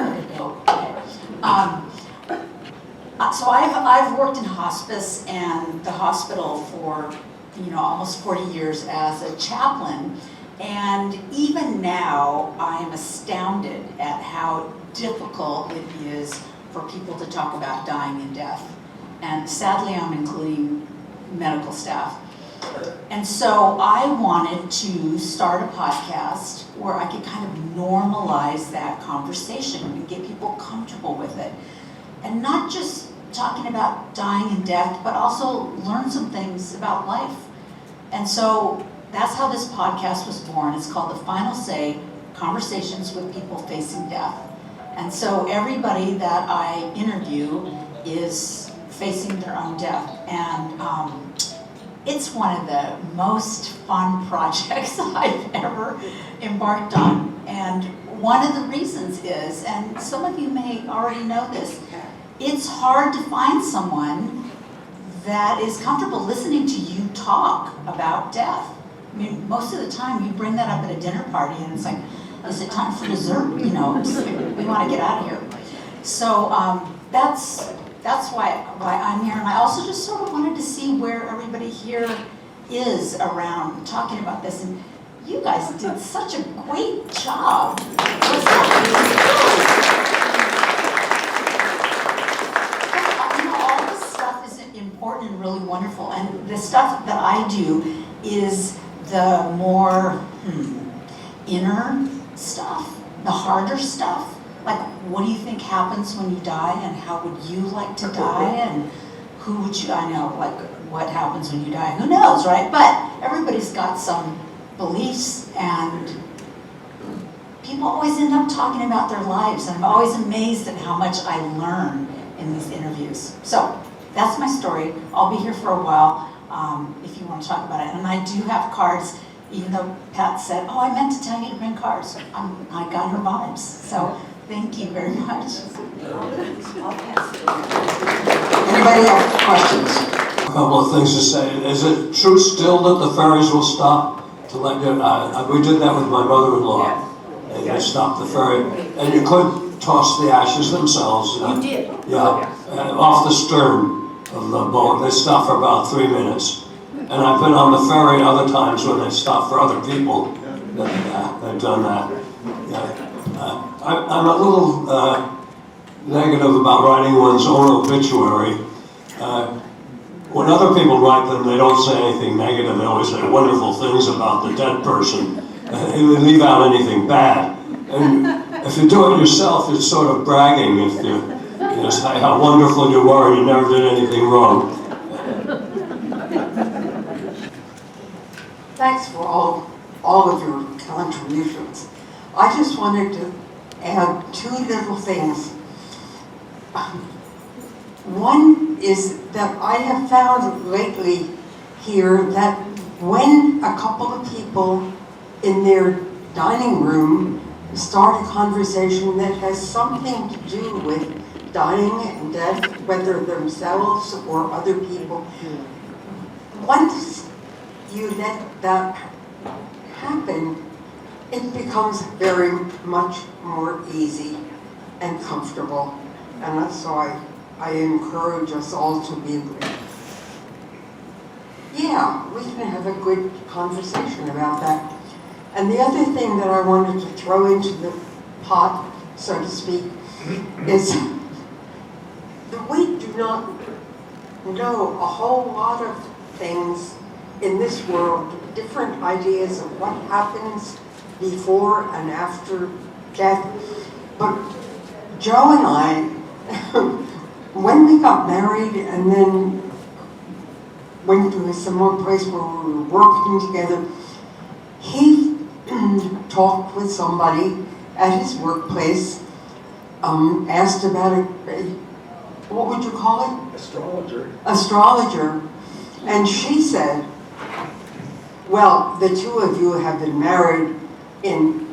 So I've worked in hospice and the hospital for, almost 40 years as a chaplain. And even now, I am astounded at how difficult it is for people to talk about dying and death. And sadly, I'm including medical staff. And so I wanted to start a podcast where I could kind of normalize that conversation and get people comfortable with it. And not just talking about dying and death, but also learn some things about life. And so that's how this podcast was born. It's called The Final Say, Conversations with People Facing Death. And so everybody that I interview is facing their own death. And it's one of the most fun projects I've ever embarked on. And one of the reasons is, and some of you may already know this, it's hard to find someone that is comfortable listening to you talk about death. I mean, most of the time you bring that up at a dinner party and it's like, is it time for dessert? We want to get out of here. So that's why I'm here. And I also just sort of wanted to see where everybody here is around talking about this. And you guys did such a great job. All this stuff is important and really wonderful. And the stuff that I do is the more inner stuff, the harder stuff. Like, what do you think happens when you die, and how would you like to die, and who would you, I know, like, what happens when you die, who knows, right? But everybody's got some beliefs, and people always end up talking about their lives, and I'm always amazed at how much I learn in these interviews. So, that's my story. I'll be here for a while if you want to talk about it. And I do have cards, even though Pat said, oh, I meant to tell you to bring cards. I got her vibes. So, thank you very much. I'll pass it. Anybody have questions? A couple of things to say. Is it true still that the ferries will stop to let you? We did that with my mother-in-law. Yes. They stopped the ferry, and you could toss the ashes themselves. You did? Yeah, off the stern of the boat. They stopped for about 3 minutes. And I've been on the ferry other times when they stop for other people. They've done that. Yeah. I'm a little negative about writing one's own obituary. When other people write them, they don't say anything negative. They always say wonderful things about the dead person. They leave out anything bad. And if you do it yourself, it's sort of bragging. If you say how wonderful you were and you never did anything wrong. Thanks for all of your contributions. I just wanted to add two little things. One is that I have found lately here that when a couple of people in their dining room start a conversation that has something to do with dying and death, whether themselves or other people, once you let that happen, it becomes very much more easy and comfortable. And that's why I encourage us all to be like, yeah, we can have a good conversation about that. And the other thing that I wanted to throw into the pot, so to speak, is that we do not know a whole lot of things in this world, different ideas of what happens before and after death. But Joe and I, when we got married and then went to some more place where we were working together, he talked with somebody at his workplace, asked about what would you call it? Astrologer. And she said, well, the two of you have been married in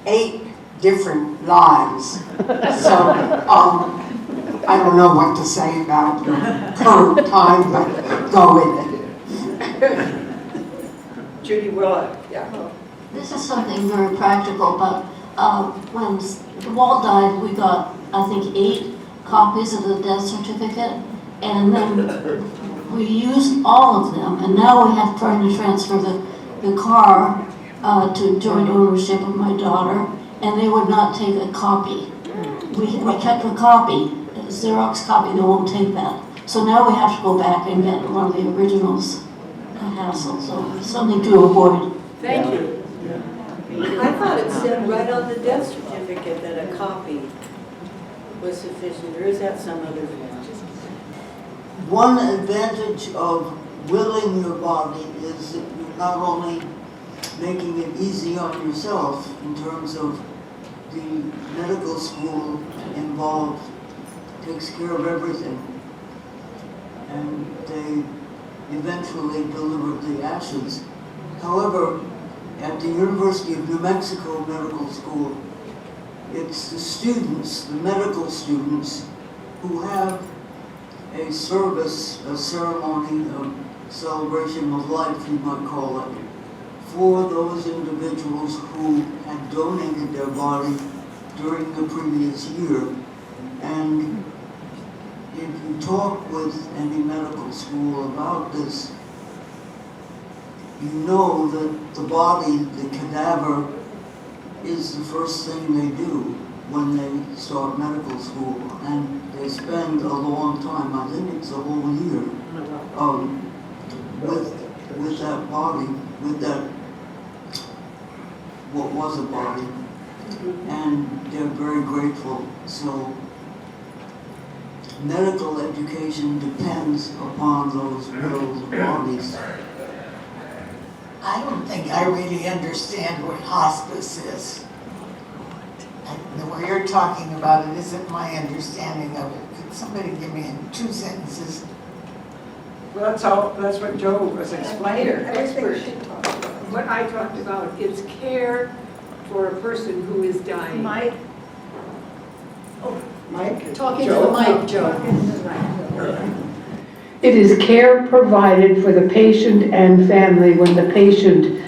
8 different lives. So, I don't know what to say about your current time, but go with it. Judy, yeah. This is something very practical, but when Walt died, we got, I think, 8 copies of the death certificate, and then we used all of them, and now we have trying to transfer the car to joint ownership of my daughter, and they would not take a copy. We kept a copy, a Xerox copy, they won't take that. So now we have to go back and get one of the originals, a hassle, so something to avoid. Thank you. I thought it said right on the death certificate that a copy was sufficient, or is that some other thing? One advantage of willing your body is that you're not only making it easy on yourself in terms of the medical school involved takes care of everything, and they eventually delivered the ashes. However, at the University of New Mexico Medical School, it's the students, the medical students, who have a service, a ceremony, a celebration of life, you might call it, for those individuals who had donated their body during the previous year. And if you talk with any medical school about this, you know that the body, the cadaver, is the first thing they do when they start medical school, and they spend a long time, I think it's a whole year, with that body, with that, what was a body, and they're very grateful. So medical education depends upon those bodies. I don't think I really understand what hospice is. The way you're talking about it isn't my understanding of it. Could somebody give me in 2 sentences? Well, that's what Joe was explaining. What I talked about is care for a person who is dying. Mike? Talking to the mic, Joe. It is care provided for the patient and family when the patient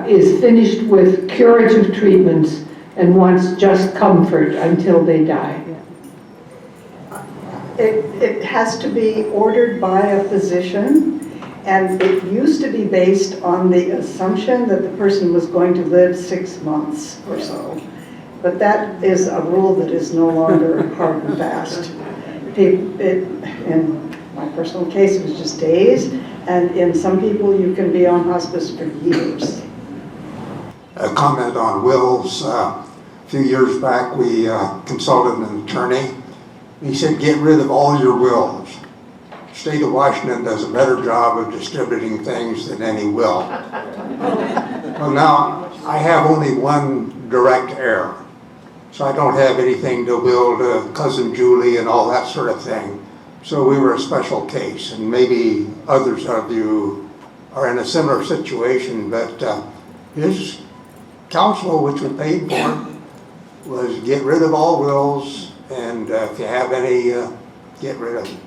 is finished with curative treatments and wants just comfort until they die. It has to be ordered by a physician, And it used to be based on the assumption that the person was going to live 6 months or so. But that is a rule that is no longer hard and fast. In my personal case, it was just days, and in some people, you can be on hospice for years. A comment on wills. A few years back, we consulted an attorney. He said, get rid of all your wills. State of Washington does a better job of distributing things than any will. Well, now, I have only one direct heir, so I don't have anything to will to Cousin Julie and all that sort of thing. So we were a special case, and maybe others of you are in a similar situation, but his counsel, which we paid for, was get rid of all wills, and if you have any, get rid of them.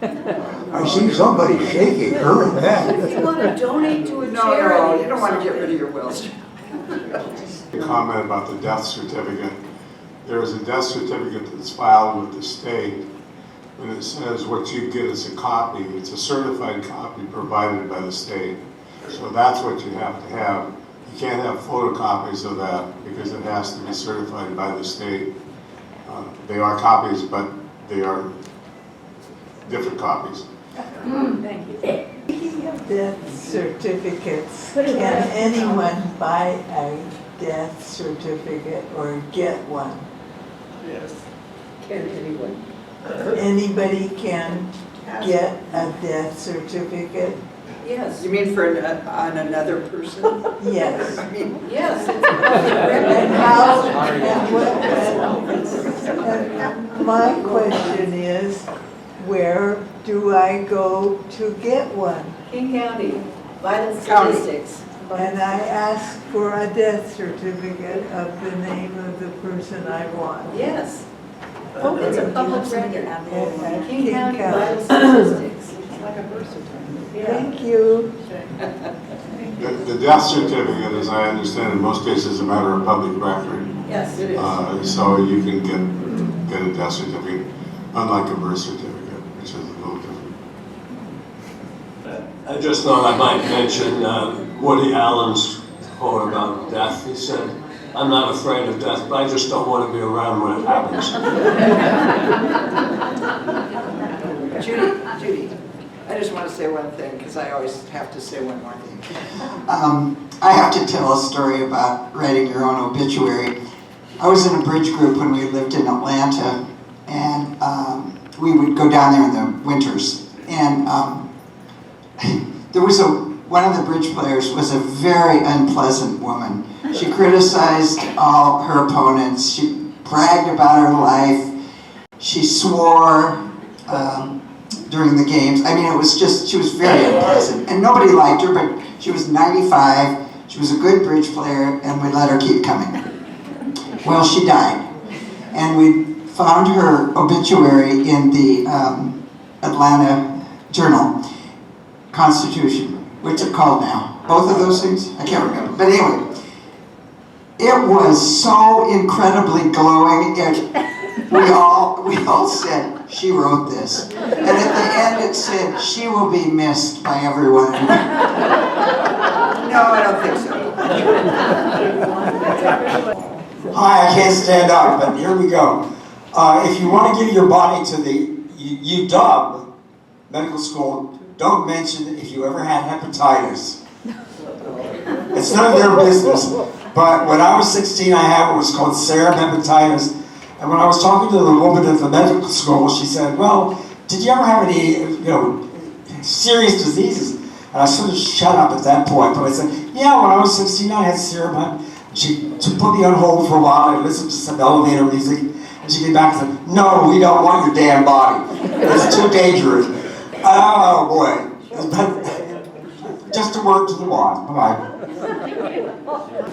I see somebody shaking her head. If you want to donate to a charity. No, you don't want to get rid of your wills. A comment about the death certificate. There is a death certificate that's filed with the state, and it says what you get is a copy. It's a certified copy provided by the state. So that's what you have to have. You can't have photocopies of that because it has to be certified by the state. They are copies, but they are different copies. Thank you. Speaking of death certificates, can anyone buy a death certificate or get one? Yes. Can anyone? Anybody can get a death certificate? Yes. You mean for on another person? Yes. I mean, Yes. And how, and my question is, where do I go to get one? King County, vital statistics. And I ask for a death certificate of the name of the person I want. Yes. Oh, it's a public record. At King County vital statistics. Like a birth certificate. Thank you. The death certificate, as I understand, in most cases is a matter of public record. Yes, it is. So you can get a death certificate, unlike a birth certificate, which is a little different. I just thought I might mention Woody Allen's quote about death. He said, I'm not afraid of death, but I just don't want to be around when it happens. Judy, I just want to say one thing, because I always have to say one more thing. I have to tell a story about writing your own obituary. I was in a bridge group when we lived in Atlanta, and we would go down there in the winters. And there was one of the bridge players was a very unpleasant woman. She criticized all her opponents. She bragged about her life. She swore during the games. I mean, it was just, she was very unpleasant. And nobody liked her, but she was 95. She was a good bridge player, and we let her keep coming. Well, she died. And we found her obituary in the Atlanta Journal Constitution. What's it called now? Both of those things? I can't remember. But anyway, it was so incredibly glowing. We all said, she wrote this. And at the end it said, she will be missed by everyone. No, I don't think so. Hi, I can't stand up, but here we go. If you want to give your body to the UW medical school, don't mention if you ever had hepatitis. It's none of their business. But when I was 16, I had what was called serum hepatitis. And when I was talking to the woman at the medical school, she said, well, did you ever have any, serious diseases? And I sort of shut up at that point. But I said, yeah, when I was 16, I had serum. She put me on hold for a while. I listened to some elevator music. And she came back and said, no, we don't want your damn body. It's too dangerous. Oh, boy. Just a word to the wise. Bye-bye.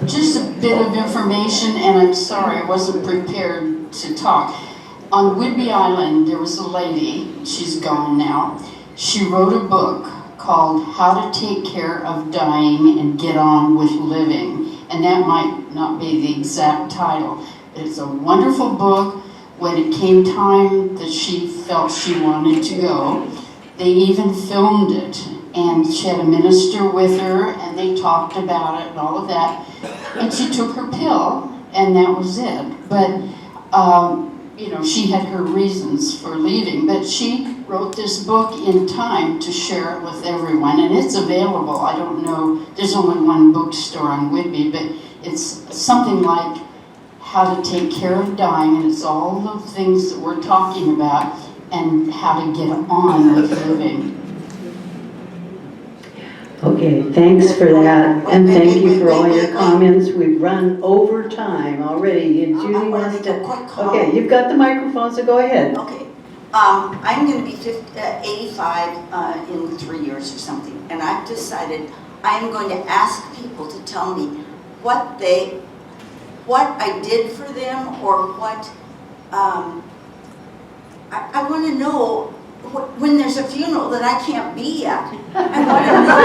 Just a bit of information, and I'm sorry I wasn't prepared to talk. On Whidbey Island, there was a lady, she's gone now. She wrote a book called How to Take Care of Dying and Get On with Living. And that might not be the exact title. It's a wonderful book. When it came time that she felt she wanted to go, they even filmed it. and she had a minister with her, and they talked about it and all of that. And she took her pill, and that was it. But, you know, she had her reasons for leaving, but she wrote this book in time to share it with everyone, and it's available. I don't know, there's only one bookstore on Whitby, but it's something like How to Take Care of Dying, and it's all the things that we're talking about and how to get on with living. Okay, thanks for that, and thank you for all your comments. We've run over time already. Judy wants to... Okay, you've got the microphone, so go ahead. Okay. I'm going to be 85 in 3 years or something, and I've decided I'm going to ask people to tell me what I did for them, or what I want to know when there's a funeral that I can't be at. I want to know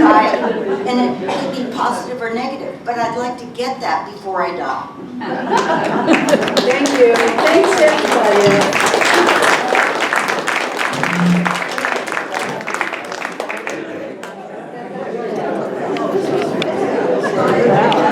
how I affected, and it could be positive or negative, but I'd like to get that before I die. Thank you. Thanks, everybody.